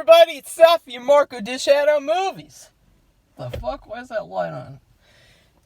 everybody, it's Safi and Marco Dish Out on Movies. The fuck? Why is that light on?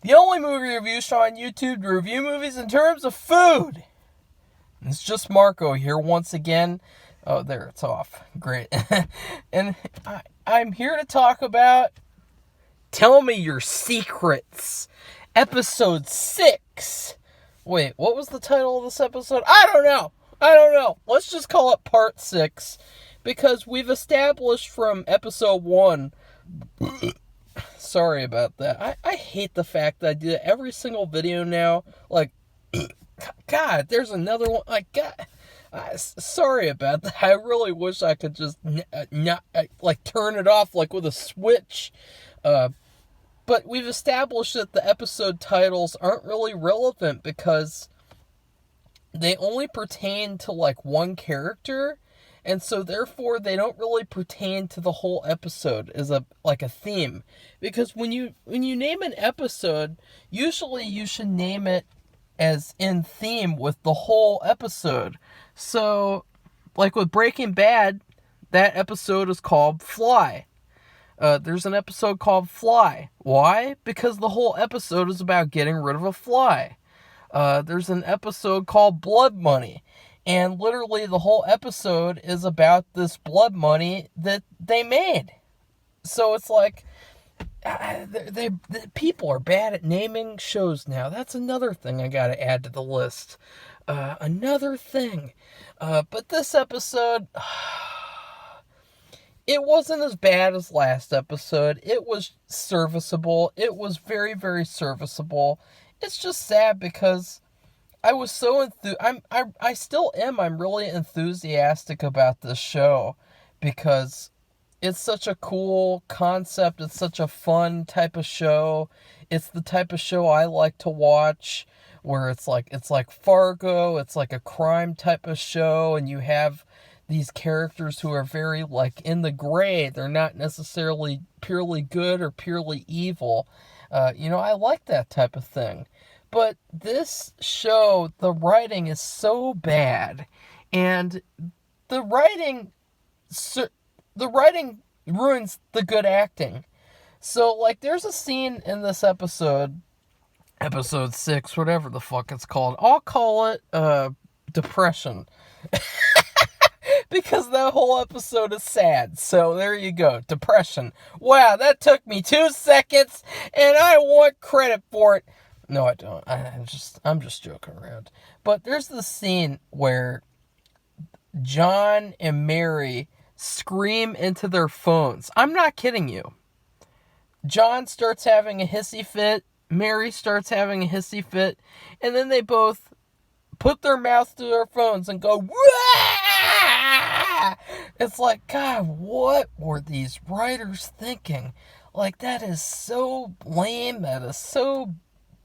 The only movie review show on YouTube to review movies in terms of food. It's just Marco here once again. Oh, there, it's off. Great. And I'm here to talk about Tell Me Your Secrets, Episode 6. Wait, what was the title of this episode? I don't know. Let's just call it Part 6. Because we've established from Episode 1... Sorry about that. I hate the fact that I do every single video now. Like, God, there's another one. Like, God... sorry about that. I really wish I could just not turn it off like with a switch. But we've established that the episode titles aren't really relevant because they only pertain to like one character, and so therefore they don't really pertain to the whole episode as a theme. Because when you name an episode, usually you should name it as in theme with the whole episode. So, like with Breaking Bad, that episode is called Fly. There's an episode called Fly. Why? Because the whole episode is about getting rid of a fly. There's an episode called Blood Money. And literally the whole episode is about this blood money that they made. So it's like... people are bad at naming shows now. That's another thing I gotta add to the list. Another thing. But this episode... it wasn't as bad as last episode. It was serviceable. It was very, very serviceable. It's just sad because I was so I still am. I'm really enthusiastic about this show because it's such a cool concept. It's such a fun type of show. It's the type of show I like to watch, where it's like Fargo. It's like a crime type of show, and you have these characters who are very like in the gray. They're not necessarily purely good or purely evil. I like that type of thing. But this show, the writing is so bad, and the writing ruins the good acting. So, like, there's a scene in this episode 6, whatever the fuck it's called. I'll call it, Depression. Because that whole episode is sad. So, there you go. Depression. Wow, that took me 2 seconds, and I want credit for it. No, I don't. I'm just joking around. But there's this scene where John and Mary scream into their phones. I'm not kidding you. John starts having a hissy fit. Mary starts having a hissy fit. And then they both put their mouth to their phones and go, Wah! It's like, God, what were these writers thinking? Like, that is so lame. That is so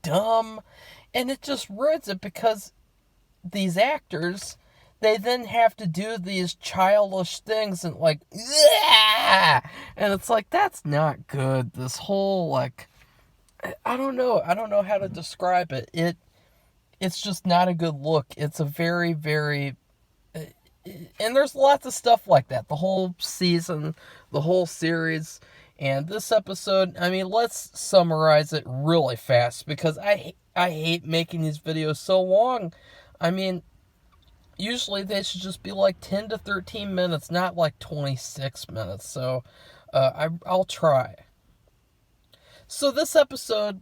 dumb. And it just ruins it because these actors... they then have to do these childish things and like, yeah! And it's like, that's not good. This whole, like, I don't know how to describe it. It's just not a good look. It's a very, very, and there's lots of stuff like that. The whole season, the whole series, and this episode, I mean, let's summarize it really fast because I hate making these videos so long. I mean, usually they should just be like 10 to 13 minutes, not like 26 minutes. So, I'll try. So this episode,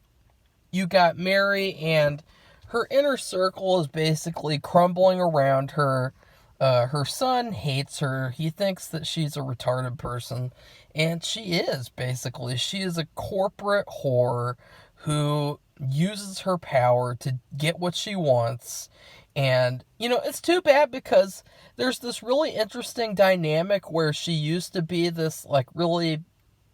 you got Mary, and her inner circle is basically crumbling around her. Her son hates her. He thinks that she's a retarded person. And she is, basically. She is a corporate whore who uses her power to get what she wants. And, it's too bad because there's this really interesting dynamic where she used to be this, like, really,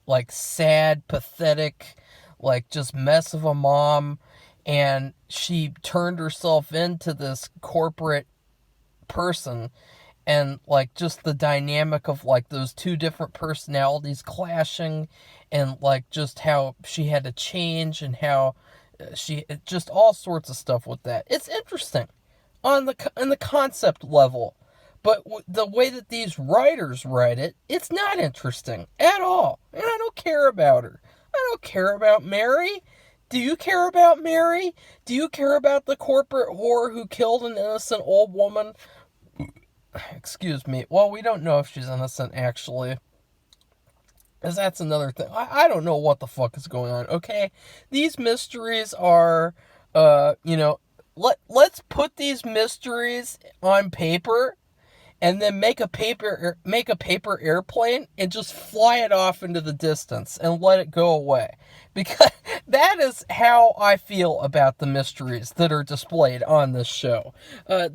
like, sad, pathetic, like, just mess of a mom. And she turned herself into this corporate person. And, like, just the dynamic of, like, those two different personalities clashing. And, like, just how she had to change and how just all sorts of stuff with that. It's interesting in the concept level, But the way that these writers write it, it's not interesting at all. And I don't care about her. I don't care about Mary. Do you care about Mary? Do you care about the corporate whore who killed an innocent old woman? Excuse me. Well, we don't know if she's innocent, actually. Because that's another thing. I don't know what the fuck is going on, okay? These mysteries are, let's put these mysteries on paper and then make a paper airplane and just fly it off into the distance and let it go away. Because that is how I feel about the mysteries that are displayed on this show. I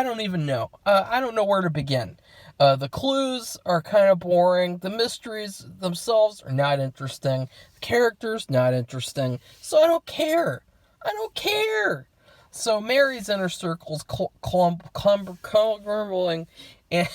don't even know. I don't know where to begin. The clues are kind of boring. The mysteries themselves are not interesting. The characters, not interesting. So I don't care. I don't care. So Mary's inner circle's crumbling, and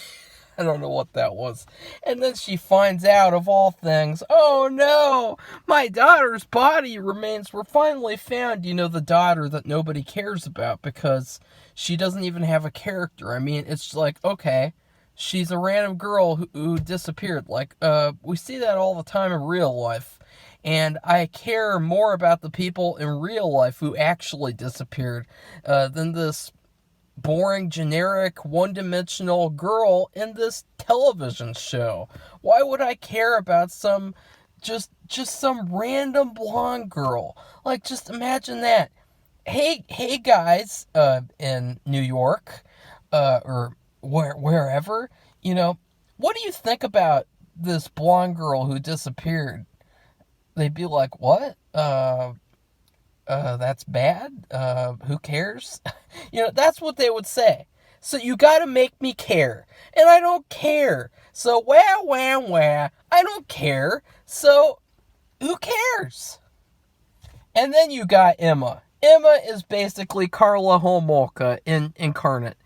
I don't know what that was. And then she finds out, of all things, oh no, my daughter's body remains were finally found. You know, the daughter that nobody cares about because she doesn't even have a character. I mean, it's like, okay, she's a random girl who disappeared. Like, we see that all the time in real life. And I care more about the people in real life who actually disappeared than this boring, generic, one-dimensional girl in this television show. Why would I care about some just some random blonde girl? Like, just imagine that. Hey guys, in New York, or wherever, what do you think about this blonde girl who disappeared? They'd be like, what? That's bad? Who cares? That's what they would say. So you gotta make me care. And I don't care. So wah, I don't care. So who cares? And then you got Emma. Emma is basically Karla Homolka incarnate.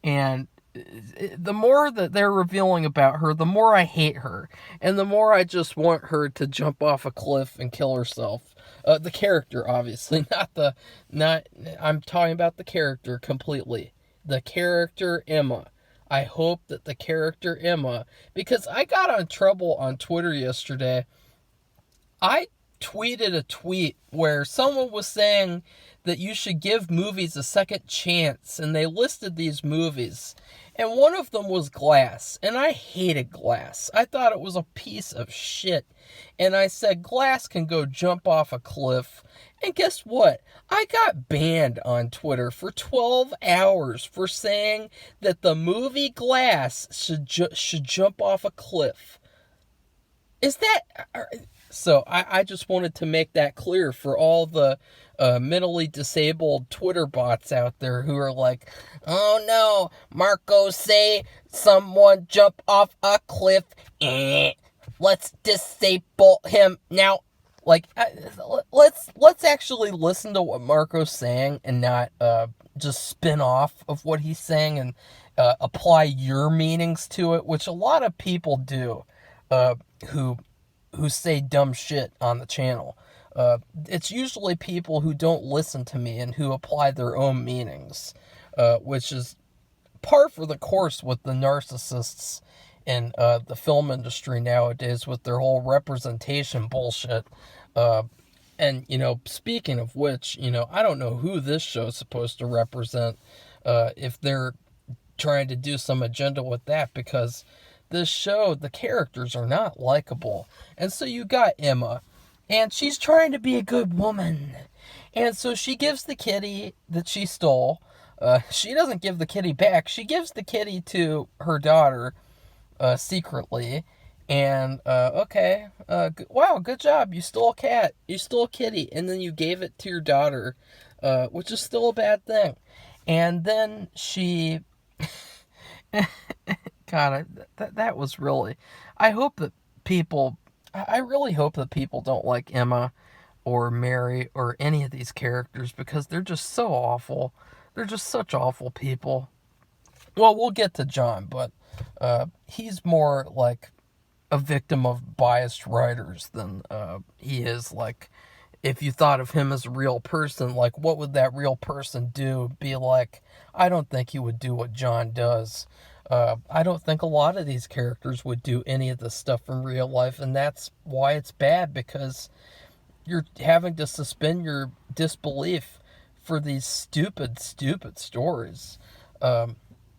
And the more that they're revealing about her, the more I hate her. And the more I just want her to jump off a cliff and kill herself. The character, obviously, I'm talking about the character completely. The character Emma. I hope that the character Emma, because I got in trouble on Twitter yesterday. I tweeted a tweet where someone was saying that you should give movies a second chance, and they listed these movies. And one of them was Glass, and I hated Glass. I thought it was a piece of shit. And I said, Glass can go jump off a cliff. And guess what? I got banned on Twitter for 12 hours for saying that the movie Glass should jump off a cliff. Is that... So I just wanted to make that clear for all the mentally disabled Twitter bots out there who are like, oh no, Marco say someone jump off a cliff. Let's disable him now. Like, let's actually listen to what Marco's saying and not just spin off of what he's saying and apply your meanings to it, which a lot of people do who say dumb shit on the channel. It's usually people who don't listen to me and who apply their own meanings, which is par for the course with the narcissists in the film industry nowadays with their whole representation bullshit. And, speaking of which, I don't know who this show's supposed to represent, if they're trying to do some agenda with that, because this show, the characters are not likable. And so you got Emma, and she's trying to be a good woman. And so she gives the kitty that she stole. She doesn't give the kitty back. She gives the kitty to her daughter, secretly. And, okay, wow, good job. You stole a cat. You stole a kitty. And then you gave it to your daughter, which is still a bad thing. And then she... God, that was really... I really hope that people don't like Emma or Mary or any of these characters because they're just so awful. They're just such awful people. Well, we'll get to John, but he's more like a victim of biased writers than he is like... If you thought of him as a real person, like, what would that real person do? Be like, I don't think he would do what John does. I don't think a lot of these characters would do any of this stuff in real life, and that's why it's bad, because you're having to suspend your disbelief for these stupid, stupid stories.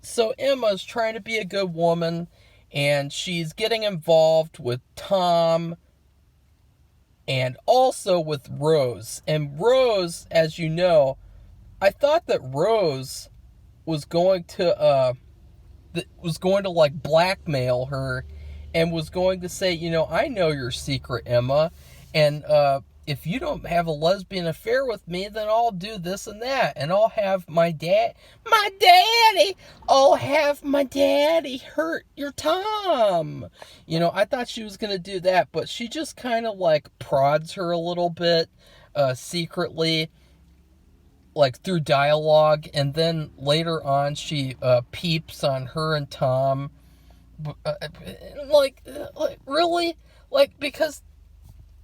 So Emma's trying to be a good woman, and she's getting involved with Tom and also with Rose. And Rose, as you know, I thought that Rose was going to like blackmail her, and was going to say, I know your secret, Emma, and if you don't have a lesbian affair with me, then I'll do this and that, and I'll have I'll have my daddy hurt your Tom. I thought she was going to do that, but she just kind of like prods her a little bit, secretly, like through dialogue, and then later on she peeps on her and Tom, like really, like, because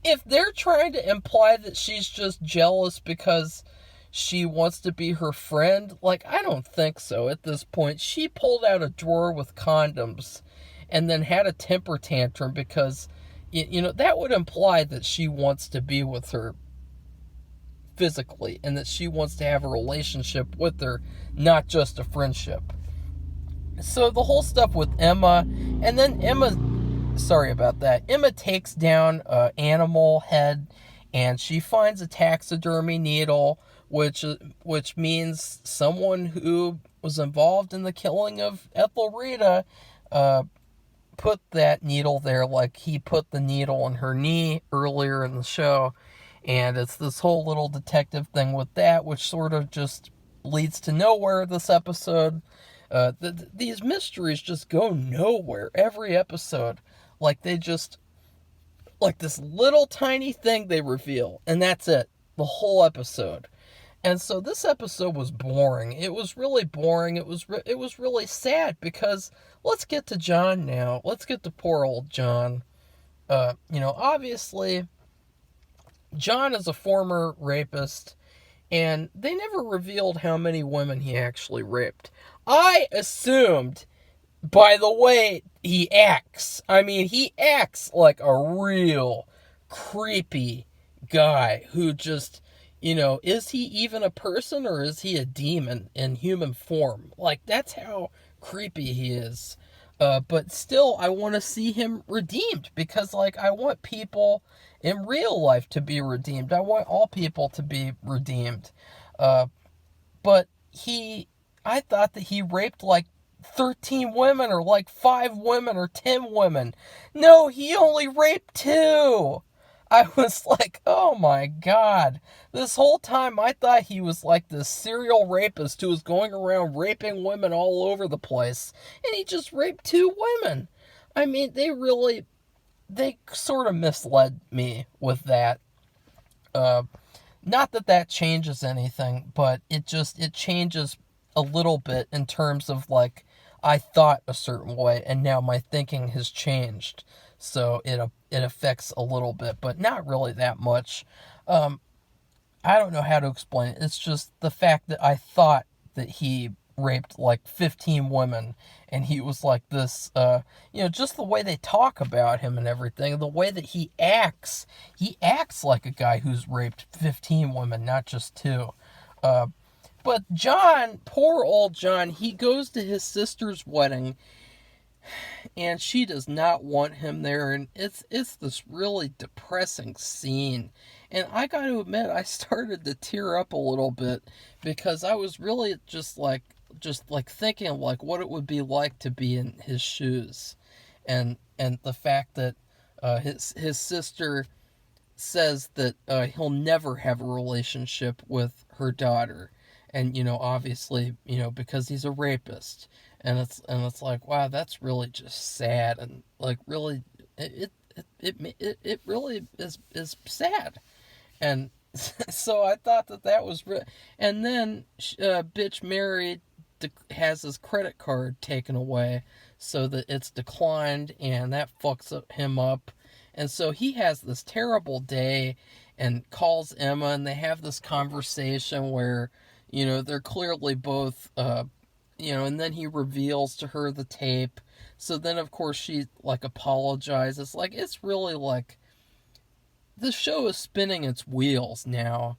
if they're trying to imply that she's just jealous because she wants to be her friend, like, I don't think so at this point. She pulled out a drawer with condoms and then had a temper tantrum because that would imply that she wants to be with her physically, and that she wants to have a relationship with her, not just a friendship. So the whole stuff with Emma, and then sorry about that, Emma takes down Animal Head, and she finds a taxidermy needle, which means someone who was involved in the killing of Ethelreda put that needle there, like he put the needle in her knee earlier in the show. And it's this whole little detective thing with that, which sort of just leads to nowhere this episode. These mysteries just go nowhere every episode. Like, they just, like, this little tiny thing they reveal, and that's it. The whole episode. And so this episode was boring. It was really boring. It was really sad, because let's get to John now. Let's get to poor old John. Obviously, John is a former rapist, and they never revealed how many women he actually raped. I assumed by the way he acts. I mean, he acts like a real creepy guy who just, is he even a person, or is he a demon in human form? Like, that's how creepy he is. But still, I want to see him redeemed, because, like, I want people in real life to be redeemed. I want all people to be redeemed. But I thought that he raped like 13 women, or like 5 women, or 10 women. No, he only raped 2. I was like, oh my god. This whole time I thought he was like this serial rapist who was going around raping women all over the place. And he just raped 2 women. I mean, they sort of misled me with that. Not that changes anything, but it changes a little bit in terms of, like, I thought a certain way, and now my thinking has changed. So it affects a little bit, but not really that much. I don't know how to explain it. It's just the fact that I thought that he raped like 15 women, and he was like this, just the way they talk about him and everything, the way that he acts like a guy who's raped 15 women, not just 2. But John, poor old John, he goes to his sister's wedding, and she does not want him there, and it's this really depressing scene. And I got to admit, I started to tear up a little bit, because I was really just like thinking of like what it would be like to be in his shoes, and the fact that his sister says that he'll never have a relationship with her daughter, and obviously, because he's a rapist. And it's like, wow, that's really just sad, and like really it really is sad. And so I thought that was and then bitch Mary has his credit card taken away, so that it's declined, and that fucks him up. And so he has this terrible day and calls Emma, and they have this conversation where they're clearly both and then he reveals to her the tape. So then, of course, she, like, apologizes. Like, it's really, like, the show is spinning its wheels now.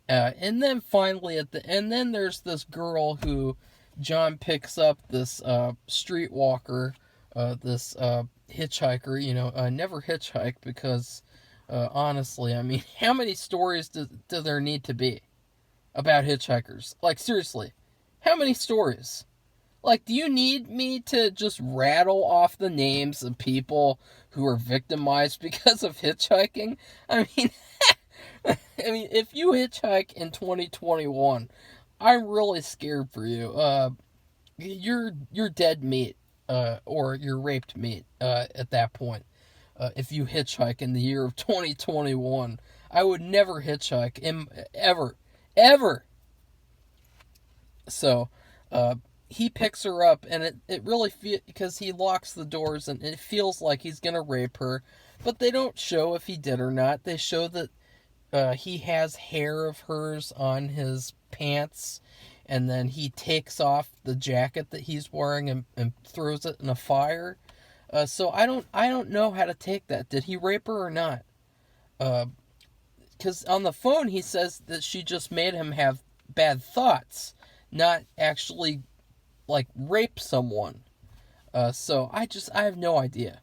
And then finally and then there's this girl who John picks up, this streetwalker, this hitchhiker. Never hitchhike because honestly, I mean, how many stories do there need to be about hitchhikers? Like, seriously, how many stories? Like, do you need me to just rattle off the names of people who are victimized because of hitchhiking? I mean, if you hitchhike in 2021, I'm really scared for you. You're dead meat, or you're raped meat. At that point, if you hitchhike in the year of 2021, I would never hitchhike ever, ever. So, he picks her up, and it really because he locks the doors, and it feels like he's gonna rape her, but they don't show if he did or not. They show that he has hair of hers on his pants, and then he takes off the jacket that he's wearing and throws it in a fire. So I don't know how to take that. Did he rape her or not? Because on the phone he says that she just made him have bad thoughts, not actually like rape someone. So I have no idea.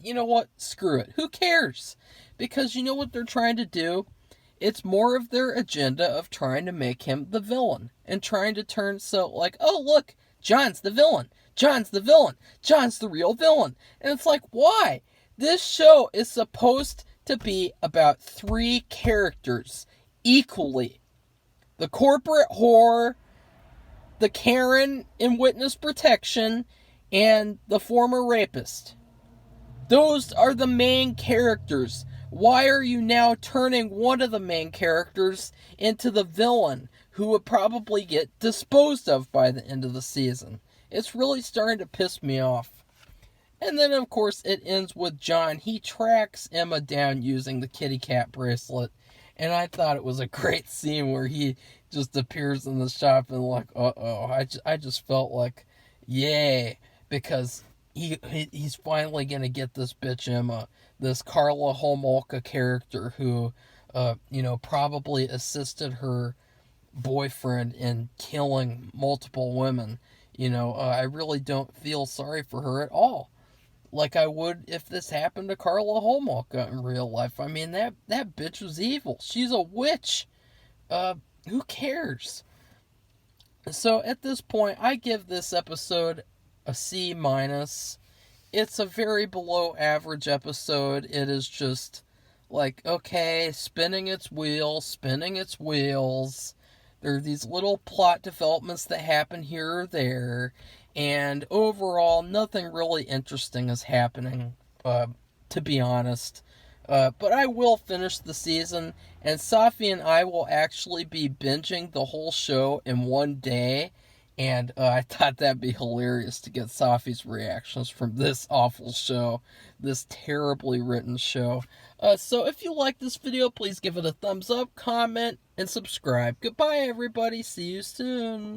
You know what? Screw it. Who cares? Because you know what they're trying to do? It's more of their agenda of trying to make him the villain and trying to turn like, oh, look, John's the villain. John's the villain. John's the real villain. And it's like, why? This show is supposed to be about three characters equally: the corporate whore, the Karen in witness protection, and the former rapist. Those are the main characters. Why are you now turning one of the main characters into the villain who would probably get disposed of by the end of the season? It's really starting to piss me off. And then, of course, it ends with John. He tracks Emma down using the kitty cat bracelet. And I thought it was a great scene where he just appears in the shop and like, uh-oh. I just felt like, yay. Because he's finally going to get this bitch Emma, this Karla Homolka character who, probably assisted her boyfriend in killing multiple women. I really don't feel sorry for her at all, like I would if this happened to Karla Homolka in real life. I mean, that bitch was evil. She's a witch. Who cares? So at this point, I give this episode a C minus. It's a very below average episode. It is just like, okay, spinning its wheels. There are these little plot developments that happen here or there, and overall, nothing really interesting is happening, to be honest. But I will finish the season, and Safi and I will actually be binging the whole show in one day. And I thought that'd be hilarious to get Safi's reactions from this awful show, this terribly written show. So if you like this video, please give it a thumbs up, comment, and subscribe. Goodbye, everybody. See you soon.